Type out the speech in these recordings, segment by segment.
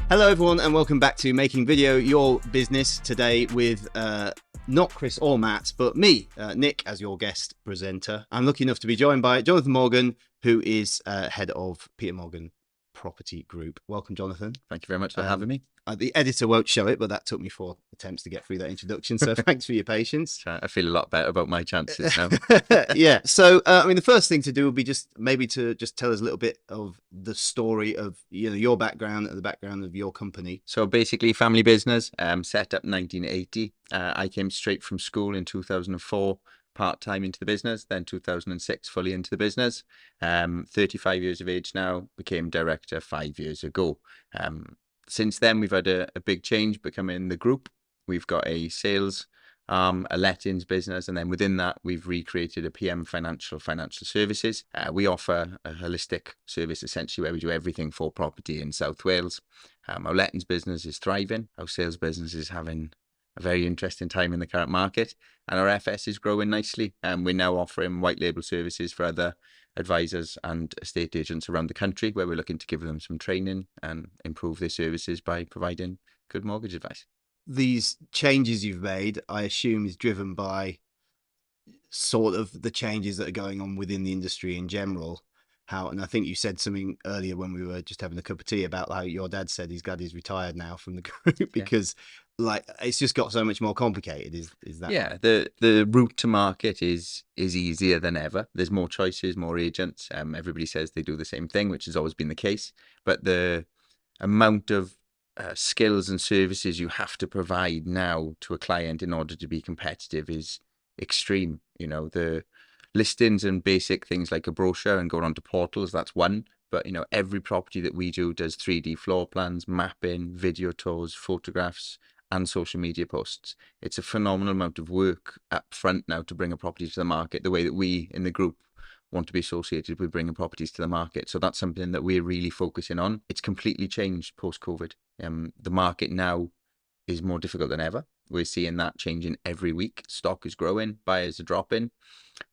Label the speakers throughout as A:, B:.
A: Hello everyone and welcome back to Making Video Your Business, today with not Chris or Matt, but me, Nick, as your guest presenter. I'm lucky enough to be joined by Jonathan Morgan, who is head of Peter Morgan Property Group. Welcome, Jonathan.
B: Thank you very much for having me.
A: The editor won't show it, but that took me 4 attempts to get through that introduction, so thanks for your patience.
B: I feel a lot better about my chances now.
A: Yeah, so I mean, the first thing to do would be just tell us a little bit of the story of your background and the background of your company.
B: So basically, family business, set up in 1980. I came straight from school in 2004, part-time into the business, then 2006 fully into the business. 35 years of age now, became director 5 years ago. Since then, we've had a big change becoming the group. We've got a sales a lettings business, and then within that, we've recreated a PM financial services. We offer a holistic service, essentially, where we do everything for property in South Wales. Our lettings business is thriving. Our sales business is having a very interesting time in the current market, and our FS is growing nicely. We're now offering white label services for other advisors and estate agents around the country, where we're looking to give them some training and improve their services by providing good mortgage advice.
A: These changes you've made, I assume, is driven by sort of the changes that are going on within the industry in general. And I think you said something earlier when we were just having a cup of tea about how your dad said he's glad he's retired now from the group because like it's just got so much more complicated. Is that
B: right? The route to market is easier than ever. There's more choices, more agents. Everybody says they do the same thing, which has always been the case, but the amount of skills and services you have to provide now to a client in order to be competitive is extreme. The listings and basic things like a brochure and going onto portals, that's one. But every property that we do does 3D floor plans, mapping, video tours, photographs, and social media posts. It's a phenomenal amount of work up front now to bring a property to the market, the way that we in the group want to be associated with bringing properties to the market. So that's something that we're really focusing on. It's completely changed post-COVID. The market now is more difficult than ever. We're seeing that changing every week. Stock is growing, buyers are dropping,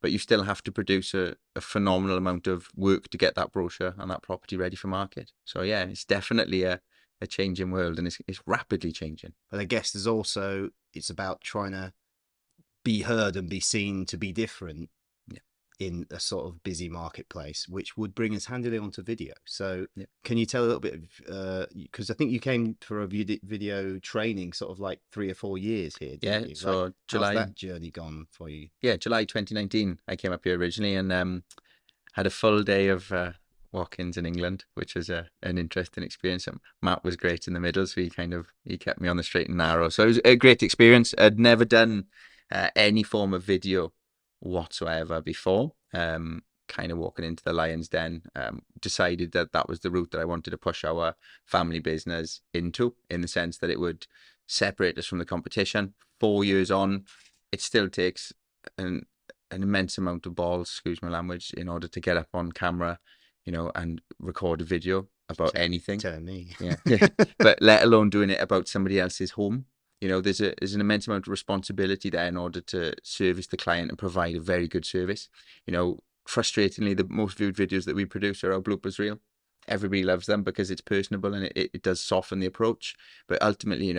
B: but you still have to produce a phenomenal amount of work to get that brochure and that property ready for market. So yeah, it's definitely a changing world, and it's rapidly changing.
A: But I guess it's about trying to be heard and be seen to be different in a sort of busy marketplace, which would bring us handily onto video. So can you tell a little bit of, because I think you came for a video training sort of like 3 or 4 years here, didn't you?
B: So
A: like,
B: July.
A: How's that journey gone for you?
B: Yeah, July 2019, I came up here originally and had a full day of walk-ins in England, which was an interesting experience. Matt was great in the middle, so he kept me on the straight and narrow. So it was a great experience. I'd never done any form of video whatsoever before. Kind of walking into the lion's den, decided that was the route that I wanted to push our family business into, in the sense that it would separate us from the competition. 4 years on, it still takes an immense amount of balls, excuse my language, in order to get up on camera, and record a video about anything.
A: Telling me.
B: Yeah. But let alone doing it about somebody else's home. There's an immense amount of responsibility there in order to service the client and provide a very good service. Frustratingly, the most viewed videos that we produce are our bloopers reel. Everybody loves them because it's personable and it does soften the approach. But ultimately,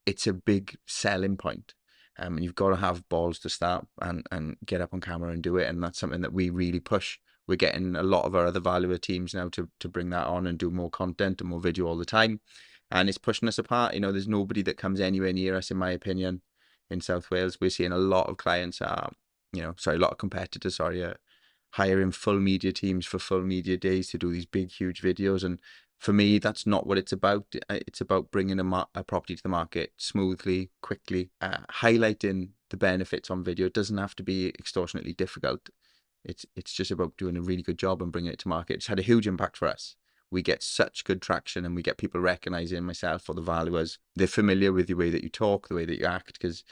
B: it's a big selling point. And you've got to have balls to start and get up on camera and do it. And that's something that we really push. We're getting a lot of our other valuer teams now to bring that on and do more content and more video all the time. And it's pushing us apart. There's nobody that comes anywhere near us, in my opinion, in South Wales. We're seeing a lot of clients a lot of competitors, hiring full media teams for full media days to do these big, huge videos. And for me, that's not what it's about. It's about bringing a property to the market smoothly, quickly, highlighting the benefits on video. It doesn't have to be extortionately difficult. It's just about doing a really good job and bringing it to market. It's had a huge impact for us. We get such good traction and we get people recognizing myself or the valuers. They're familiar with the way that you talk, the way that you act, because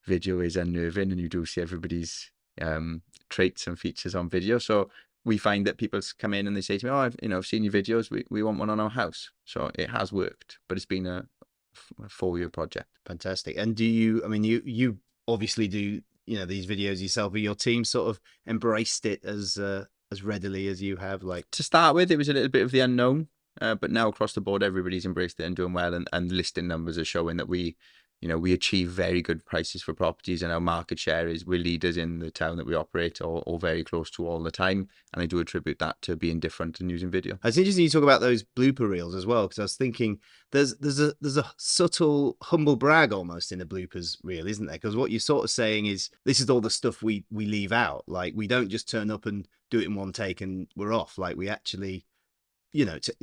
B: video is unnerving and you do see everybody's traits and features on video. So we find that people come in and they say to me, I've seen your videos. We want one on our house. So it has worked, but it's been a 4-year project.
A: Fantastic. And do you obviously do, these videos yourself, but your team sort of embraced it as readily as you have? Like,
B: to start with, it was a little bit of the unknown. but now across the board, everybody's embraced it and doing well, and listing numbers are showing that we achieve very good prices for properties, and our market share is we're leaders in the town that we operate, or very close to all the time. And I do attribute that to being different and using video.
A: It's interesting you talk about those blooper reels as well, because I was thinking there's a subtle humble brag almost in a bloopers reel, isn't there? Because what you're sort of saying is this is all the stuff we leave out. Like, we don't just turn up and do it in one take and we're off. Like, we actually,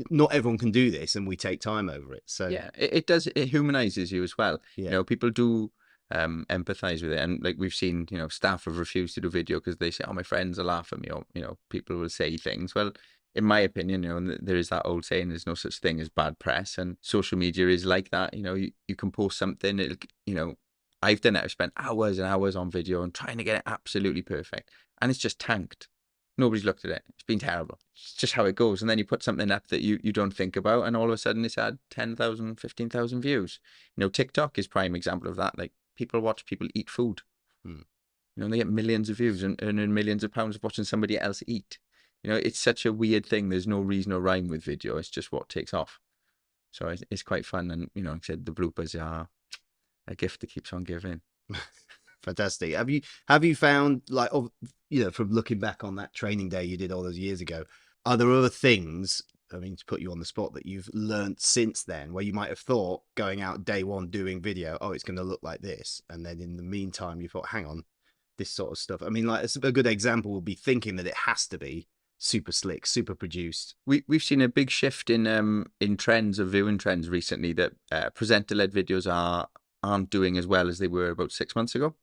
A: not everyone can do this, and we take time over it. So
B: yeah, it does. It humanizes you as well.
A: Yeah.
B: People do empathize with it, and like we've seen, staff have refused to do video because they say, "Oh, my friends will laugh at me," or people will say things. Well, in my opinion, there is that old saying: "There's no such thing as bad press," and social media is like that. You can post something. I've done it. I've spent hours and hours on video and trying to get it absolutely perfect, and it's just tanked. Nobody's looked at it. It's been terrible. It's just how it goes. And then you put something up that you don't think about, and all of a sudden it's had 10,000, 15,000 views. TikTok is prime example of that. Like, people watch people eat food. They get millions of views and earning millions of pounds watching somebody else eat. It's such a weird thing. There's no reason or rhyme with video. It's just what takes off. So it's quite fun. And, like I said, the bloopers are a gift that keeps on giving.
A: Fantastic. Have you found, like, from looking back on that training day you did all those years ago, are there other things, I mean, to put you on the spot, that you've learned since then, where you might have thought going out day one doing video, oh, it's going to look like this, and then in the meantime you thought, hang on, this sort of stuff? I mean, like, a good example would be thinking that it has to be super slick, super produced.
B: We've seen a big shift in trends, of viewing trends recently, that presenter-led videos aren't doing as well as they were about 6 months ago.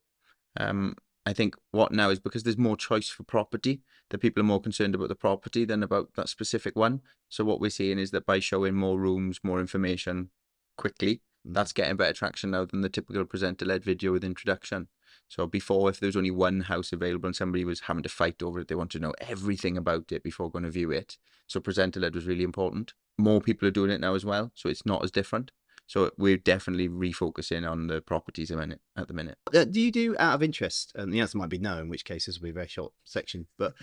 B: I think what now is, because there's more choice for property, that people are more concerned about the property than about that specific one. So what we're seeing is that by showing more rooms, more information quickly, that's getting better traction now than the typical presenter-led video with introduction. So before, if there was only one house available and somebody was having to fight over it, they want to know everything about it before going to view it. So presenter-led was really important. More people are doing it now as well, so it's not as different. So we're definitely refocusing on the properties at the minute.
A: Do you do, out of interest, and the answer might be no, in which case this will be a very short section, but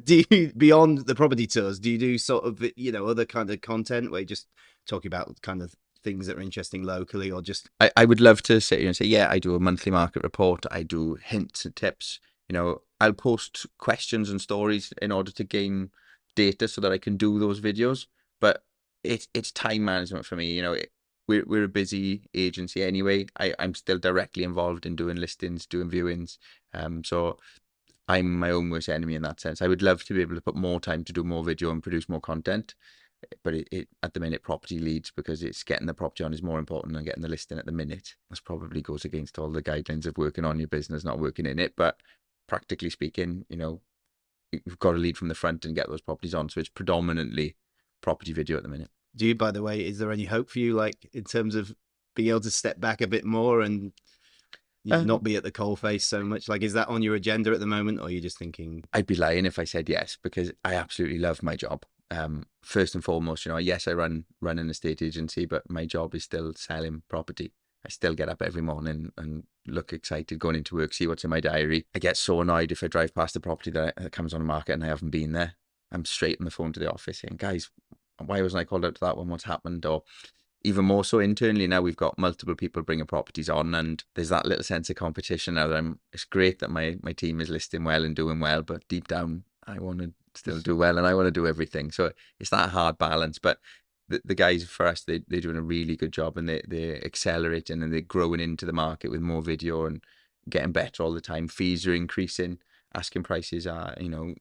A: do you, beyond the property tours, do you do sort of, other kind of content where you just talk about kind of things that are interesting locally, or just...
B: I would love to sit here and say, yeah, I do a monthly market report. I do hints and tips. I'll post questions and stories in order to gain data so that I can do those videos. But it's time management for me. We're a busy agency anyway. I'm still directly involved in doing listings, doing viewings. So I'm my own worst enemy in that sense. I would love to be able to put more time to do more video and produce more content. But it at the minute, property leads, because it's getting the property on is more important than getting the listing at the minute. This probably goes against all the guidelines of working on your business, not working in it. But practically speaking, you've got to lead from the front and get those properties on. So it's predominantly property video at the minute.
A: Do you, by the way, is there any hope for you, like, in terms of being able to step back a bit more and not be at the coalface so much? Like, is that on your agenda at the moment, or are you just thinking...
B: I'd be lying if I said yes, because I absolutely love my job. First and foremost, yes, I run an estate agency, but my job is still selling property. I still get up every morning and look excited going into work, see what's in my diary. I get so annoyed if I drive past a property that comes on the market and I haven't been there. I'm straight on the phone to the office saying, guys, why wasn't I called out to that one? What's happened? Or even more so internally now, we've got multiple people bringing properties on, and there's that little sense of competition now that it's great that my team is listing well and doing well, but deep down, I want to still do well and I want to do everything. So it's that hard balance. But the guys, for us, they're doing a really good job, and they're accelerating and they're growing into the market with more video and getting better all the time. Fees are increasing. Asking prices are,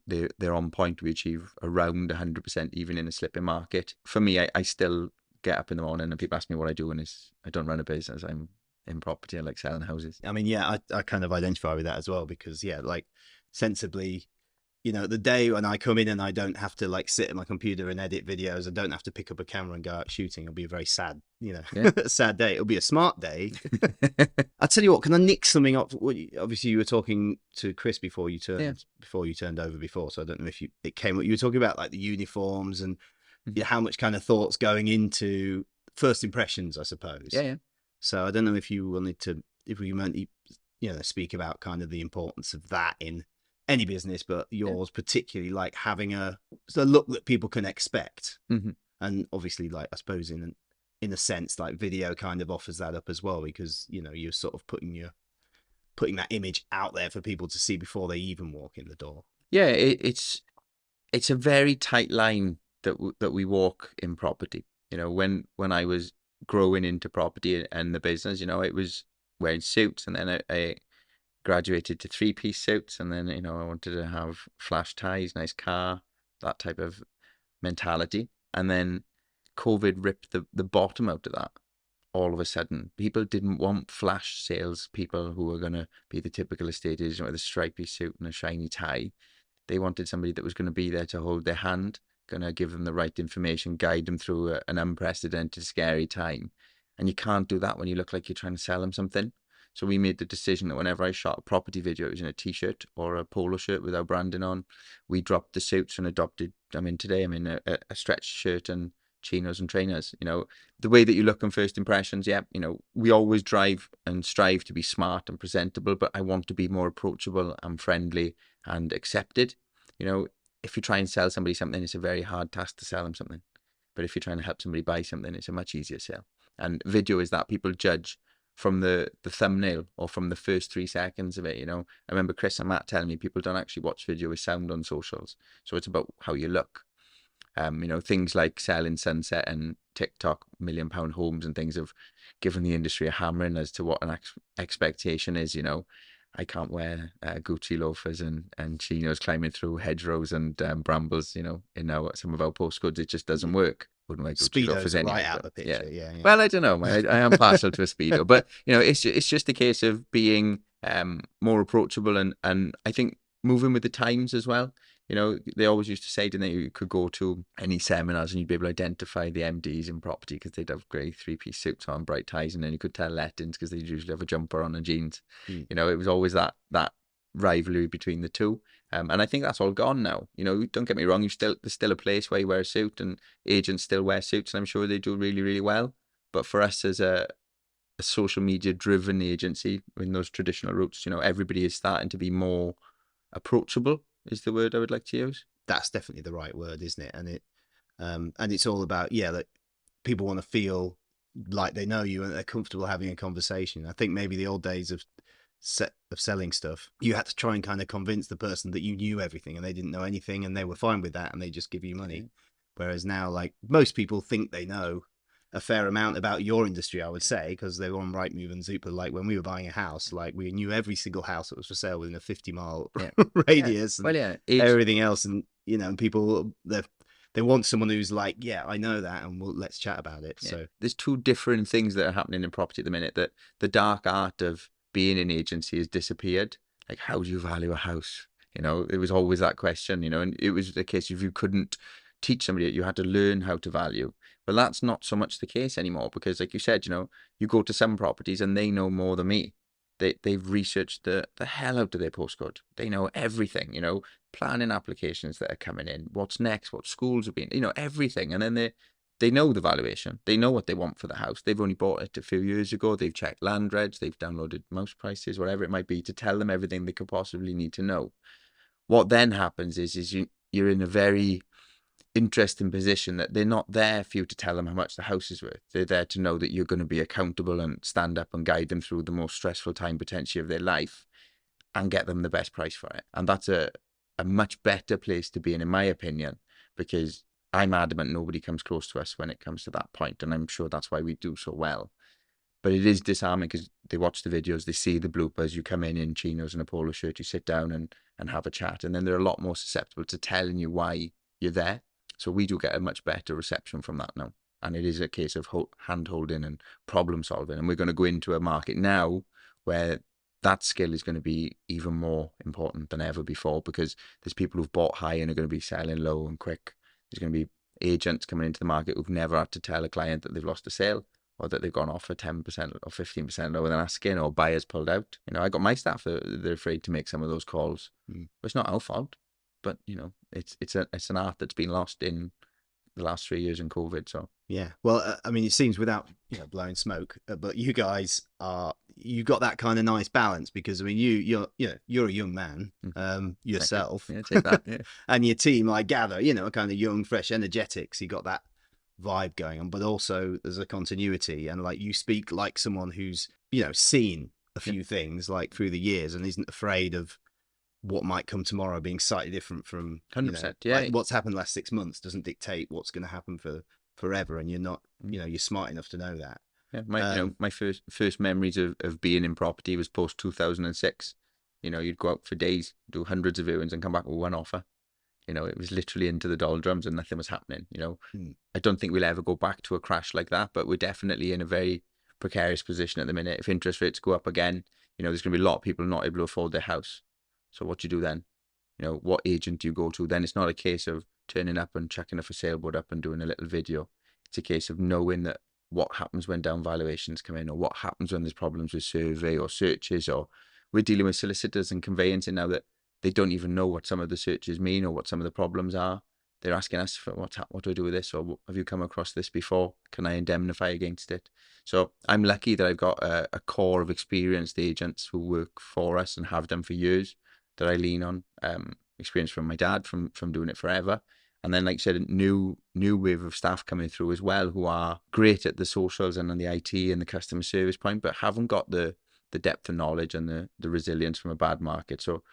B: they're on point. We achieve around 100% even in a slipping market. For me, I still get up in the morning and people ask me what I do, and I don't run a business. I'm in property. I like selling houses.
A: I mean, yeah, I kind of identify with that as well, because, yeah, like, sensibly, the day when I come in and I don't have to, like, sit at my computer and edit videos, I don't have to pick up a camera and go out shooting, it'll be a very sad, sad day. It'll be a smart day. I'll tell you what, can I nick something up? Obviously, you were talking to Chris before you turned over before, so I don't know if it came what you were talking about, like the uniforms and how much kind of thoughts going into first impressions, I suppose.
B: Yeah.
A: So I don't know if you wanted to, if we meant, speak about kind of the importance of that in any business, but yours particularly, like having a look that people can expect. And obviously, like, I suppose in a sense, like, video kind of offers that up as well, because you're sort of putting that image out there for people to see before they even walk in the door.
B: Yeah, it's a very tight line that we walk in property. When I was growing into property and the business, it was wearing suits, and then I graduated to three-piece suits, and then I wanted to have flash ties, nice car, that type of mentality. And then COVID ripped the bottom out of that. All of a sudden, people didn't want flash sales people who were going to be the typical estate agent with a stripy suit and a shiny tie. They wanted somebody that was going to be there to hold their hand, going to give them the right information, guide them through an unprecedented, scary time. And you can't do that when you look like you're trying to sell them something. So we made the decision that whenever I shot a property video, it was in a t-shirt or a polo shirt with our branding on. We dropped the suits and adopted. Today I'm in a stretch shirt and chinos and trainers. The way that you look on first impressions, yeah, we always drive and strive to be smart and presentable, but I want to be more approachable and friendly and accepted. If you try and sell somebody something, it's a very hard task to sell them something. But if you're trying to help somebody buy something, it's a much easier sale. And video is that. People judge from the thumbnail or from the first 3 seconds of it. I remember Chris and Matt telling me people don't actually watch video with sound on socials. So it's about how you look. Things like Selling Sunset and TikTok £1 million homes and things have given the industry a hammering as to what an expectation is. I can't wear Gucci loafers and chinos climbing through hedgerows and brambles, in some of our postcodes. It just doesn't work. Wouldn't wear Gucci loafers anyway.
A: Right out the picture. Yeah.
B: Well, I don't know. I am partial to a Speedo, but it's just a case of being more approachable and I think moving with the times as well. They always used to say, didn't they, you could go to any seminars and you'd be able to identify the MDs in property because they'd have grey 3-piece suits on, bright ties, and then you could tell lettings because they'd usually have a jumper on and jeans. It was always that rivalry between the two. And I think that's all gone now. Don't get me wrong, there's still a place where you wear a suit and agents still wear suits, and I'm sure they do really, really well. But for us as a social media driven agency in those traditional routes, everybody is starting to be more approachable is the word I would like to use.
A: That's definitely the right word, isn't it? And it's all about, that people want to feel like they know you and they're comfortable having a conversation. I think maybe the old days of selling stuff, you had to try and kind of convince the person that you knew everything and they didn't know anything, and they were fine with that and they just give you money. Whereas now, like, most people think they know a fair amount about your industry, I would say, because they were on Rightmove and Zoopla. Like, when we were buying a house, like, we knew every single house that was for sale within a 50-mile radius.
B: Well,
A: and everything else. And and people, they want someone who's like, yeah, I know that, and let's chat about it. So
B: there's two different things that are happening in property at the minute. That the dark art of being an agency has disappeared. Like, how do you value a house? It was always that question. And it was the case if you couldn't teach somebody it, you had to learn how to value. Well, that's not so much the case anymore, because like you said, you go to some properties and they know more than me. They've researched the hell out of their postcode. They know everything, planning applications that are coming in, what's next, what schools are being, everything. And then they know the valuation. They know what they want for the house. They've only bought it a few years ago. They've checked land regs. They've downloaded mouse prices, whatever it might be, to tell them everything they could possibly need to know. What then happens is you're in a very interesting position that they're not there for you to tell them how much the house is worth. They're there to know that you're going to be accountable and stand up and guide them through the most stressful time potentially of their life and get them the best price for it. And that's a much better place to be in my opinion, because I'm adamant nobody comes close to us when it comes to that point, and I'm sure that's why we do so well. But it is disarming because they watch the videos, they see the bloopers, you come in chinos and a polo shirt, you sit down and have a chat, and then they're a lot more susceptible to telling you why you're there. So we do get a much better reception from that now. And it is a case of hand-holding and problem solving. And we're going to go into a market now where that skill is going to be even more important than ever before, because there's people who've bought high and are going to be selling low and quick. There's going to be agents coming into the market who've never had to tell a client that they've lost a sale, or that they've gone off for 10% or 15% lower than asking, or buyers pulled out. I got my staff, they're afraid to make some of those calls. But it's not our fault. But it's an art that's been lost in the last 3 years in COVID. So
A: yeah, well, I mean, it seems, without blowing smoke, but you guys you got that kind of nice balance, because I mean, you're a young man yourself.
B: Yeah, take that. Yeah.
A: And your team, I gather, are kind of young, fresh, energetic. So you got that vibe going on, but also there's a continuity, and like you speak like someone who's, you know, seen a
B: Yeah,
A: few things like through the years and isn't afraid of what might come tomorrow being slightly different from, you know,
B: 100%.
A: like
B: Yeah.
A: what's happened the last 6 months doesn't dictate what's going to happen for forever, and you're not,
B: Mm.
A: you know, you're smart enough to know that.
B: Yeah, my
A: um
B: my first memories of being in property was post 2006. You'd go out for days, do hundreds of viewings, and come back with one offer. It was literally into the doldrums and nothing was happening.
A: hmm.
B: I don't think we'll ever go back to a crash like that, but we're definitely in a very precarious position at the minute. If interest rates go up again, there's going to be a lot of people not able to afford their house. So what do you do then? What agent do you go to? Then it's not a case of turning up and chucking a for sale board up and doing a little video. It's a case of knowing that what happens when down valuations come in, or what happens when there's problems with survey or searches, or we're dealing with solicitors and conveyancing now that they don't even know what some of the searches mean or what some of the problems are. They're asking us for what do I do with this, or have you come across this before? Can I indemnify against it? So I'm lucky that I've got a core of experienced agents who work for us and have done for years that I lean on. Experience from my dad from doing it forever, and then like I said, a new wave of staff coming through as well who are great at the socials and on the IT and the customer service point, but haven't got the depth of knowledge and the resilience from a bad market. So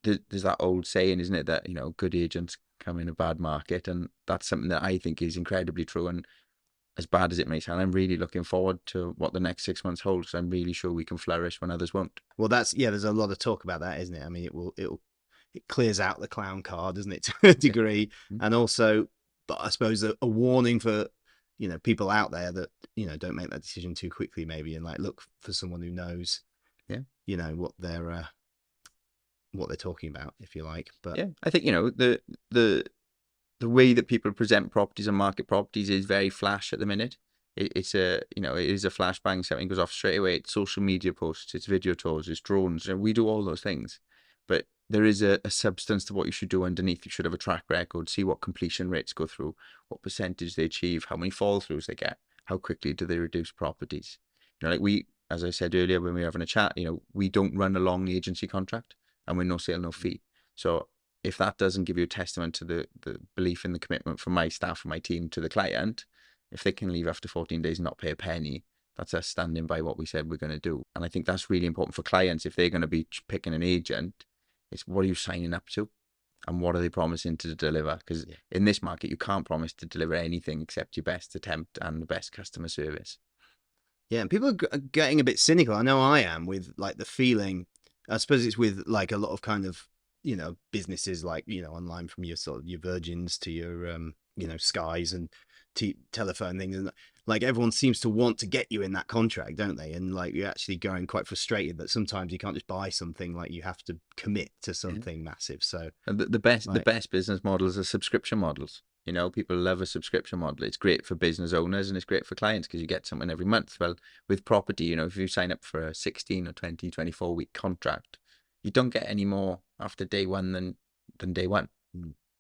B: there's that old saying, isn't it, that good agents come in a bad market, and that's something that I think is incredibly true. And as bad as it may sound, I'm really looking forward to what the next 6 months holds, because I'm really sure we can flourish when others won't.
A: Well, that's, yeah, there's a lot of talk about that, isn't it? I mean, it clears out the clown card, doesn't it, to a degree.
B: Yeah.
A: And also, but I suppose a warning for, you know, people out there that, you know, don't make that decision too quickly maybe, and like look for someone who knows,
B: Yeah.
A: you know, what they're talking about, if you like. But
B: Yeah, I think the way that people present properties and market properties is very flash at the minute. It's it is a flashbang. Something goes off straight away. It's social media posts, it's video tours, it's drones. We do all those things, but there is a substance to what you should do underneath. You should have a track record, see what completion rates go through, what percentage they achieve, how many fall throughs they get, how quickly do they reduce properties. Like as I said earlier when we were having a chat, we don't run a long agency contract, and we're no sale, no fee. So if that doesn't give you a testament to the belief in the commitment from my staff and my team to the client, if they can leave after 14 days and not pay a penny, that's us standing by what we said we're going to do. And I think that's really important for clients. If they're going to be picking an agent, it's what are you signing up to, and what are they promising to deliver? Because in this market, you can't promise to deliver anything except your best attempt and the best customer service.
A: yeah, and people are getting a bit cynical. I know I am, with like the feeling, I suppose it's with like a lot of kind of, you know, businesses like, you know, online, from your sort of your Virgins to your you know, Skies and telephone things, and like everyone seems to want to get you in that contract, don't they? And like you're actually going quite frustrated that sometimes you can't just buy something, like you have to commit to something massive. So
B: And the best
A: like,
B: business models are subscription models. People love a subscription model. It's great for business owners and it's great for clients because you get something every month. Well, with property, if you sign up for a 16 or 20, 24-week contract, you don't get any more after day one than day one.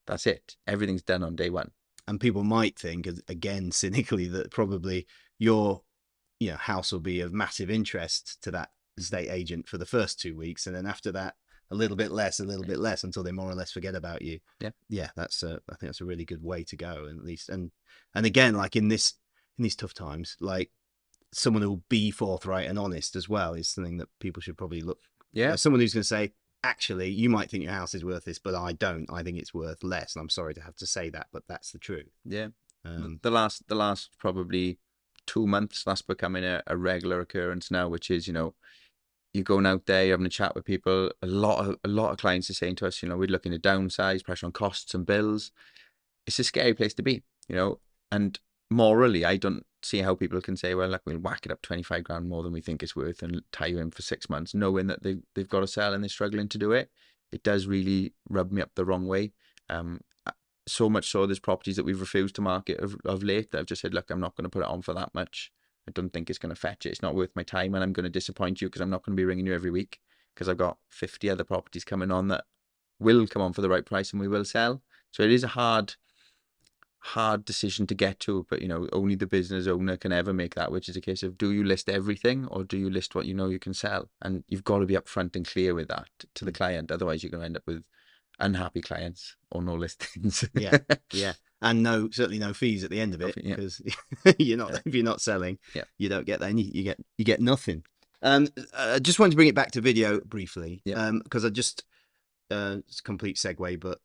B: That's it. Everything's done on day one.
A: and people might think, again, cynically, that probably your, you know, house will be of massive interest to that estate agent for the first 2 weeks, and then after that a little bit less, until they more or less forget about you. Yeah, that's I think that's a really good way to go, at least. And again, like in these tough times, like someone who'll be forthright and honest as well is something that people should probably look. Someone who's going to say, actually, you might think your house is worth this, but I don't. I think it's worth less, and I'm sorry to have to say that, but that's the truth.
B: Yeah. The last probably 2 months, that's becoming a regular occurrence now, which is, you're going out there, you're having a chat with people. A lot of clients are saying to us, we're looking to downsize, pressure on costs and bills. It's a scary place to be, and morally, I don't see how people can say, well, look, we'll whack it up 25 grand more than we think it's worth and tie you in for 6 months, knowing that they've got to sell and they're struggling to do it. It does really rub me up the wrong way. So much so, there's properties that we've refused to market of late that I've just said, look, I'm not going to put it on for that much. I don't think it's going to fetch it. It's not worth my time, and I'm going to disappoint you because I'm not going to be ringing you every week because I've got 50 other properties coming on that will come on for the right price and we will sell. So it is a hard decision to get to, but only the business owner can ever make that, which is a case of, do you list everything or do you list what you can sell? And you've got to be upfront and clear with that to the client. Otherwise, you're going to end up with unhappy clients or no listings.
A: Yeah. and certainly no fees at the end of it,
B: Yeah.
A: because if you're not selling,
B: Yeah.
A: you don't get any. You get nothing. I just wanted to bring it back to video briefly,
B: Yeah.
A: because it's a complete segue, but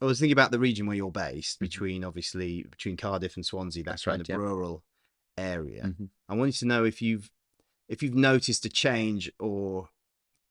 A: I was thinking about the region where you're based, between Cardiff and Swansea, that
B: That's
A: kind
B: right,
A: of
B: yeah.
A: rural area.
B: Mhm.
A: I wanted to know if you've noticed a change, or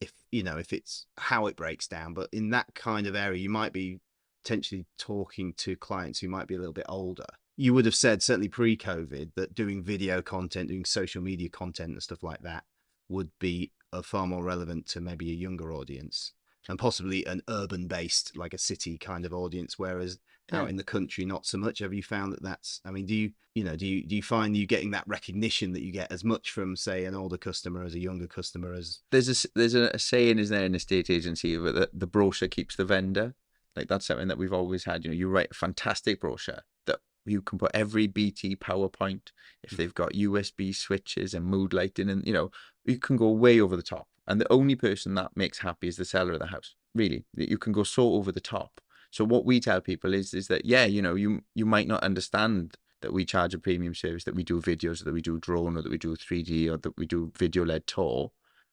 A: if it's how it breaks down. But in that kind of area, you might be potentially talking to clients who might be a little bit older. You would have said, certainly pre-COVID, that doing video content, doing social media content and stuff like that would be far more relevant to maybe a younger audience, and possibly an urban-based, like a city kind of audience, whereas out in the country, not so much. Have you found that that's? I mean, do you find you getting that recognition that you get as much from, say, an older customer as a younger customer? As
B: There's a saying, is there, in estate agency, that the brochure keeps the vendor. Like, that's something that we've always had. You write a fantastic brochure that you can put every BT PowerPoint, if they've got USB switches and mood lighting, and you can go way over the top. And the only person that makes happy is the seller of the house. Really, you can go so over the top. So what we tell people is that, yeah, you might not understand that we charge a premium service, that we do videos, or that we do drone, or that we do 3D, or that we do video-led tour,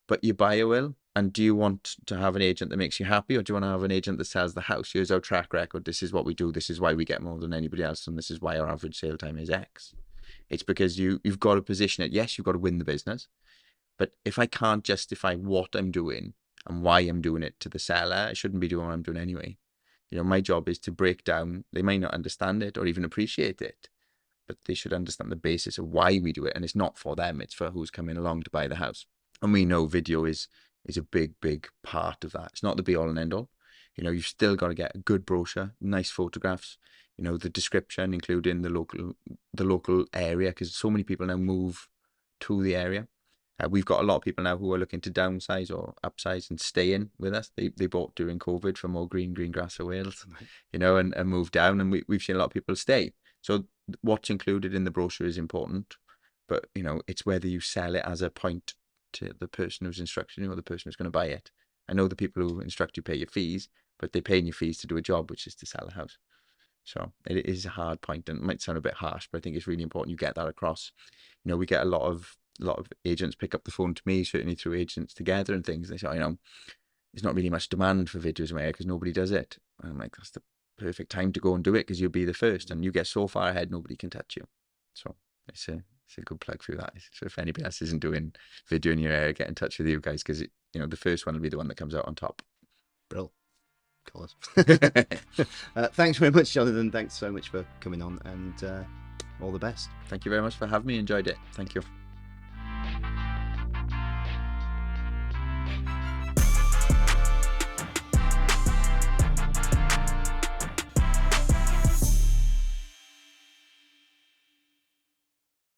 B: but your buyer will. And do you want to have an agent that makes you happy, or do you want to have an agent that sells the house? Here's our track record. This is what we do. This is why we get more than anybody else. And this is why our average sale time is X. It's because you've got to position it. Yes, you've got to win the business. But if I can't justify what I'm doing and why I'm doing it to the seller, I shouldn't be doing what I'm doing anyway. My job is to break down. They may not understand it or even appreciate it, but they should understand the basis of why we do it. And it's not for them. It's for who's coming along to buy the house. And we know video is a big, big part of that. It's not the be all and end all. You've still got to get a good brochure, nice photographs, the description, including the local area, because so many people now move to the area. We've got a lot of people now who are looking to downsize or upsize and stay in with us. They bought during COVID for more green grass for Wales, and moved down, and we've seen a lot of people stay. So what's included in the brochure is important, but it's whether you sell it as a point to the person who's instructing you or the person who's going to buy it. I know the people who instruct you pay your fees, but they're paying your fees to do a job, which is to sell a house. So it is a hard point, and it might sound a bit harsh, but I think it's really important you get that across. We get a lot of agents pick up the phone to me, certainly through Agents Together and things. They say, there's not really much demand for videos in my area because nobody does it. And I'm like, that's the perfect time to go and do it, because you'll be the first, and you get so far ahead, nobody can touch you. So it's a good plug through that. So if anybody else isn't doing video in your area, get in touch with you guys, because the first one will be the one that comes out on top.
A: Brill. Call us. Thanks very much, Jonathan. Thanks so much for coming on, and all the best.
B: Thank you very much for having me. Enjoyed it. Thank you.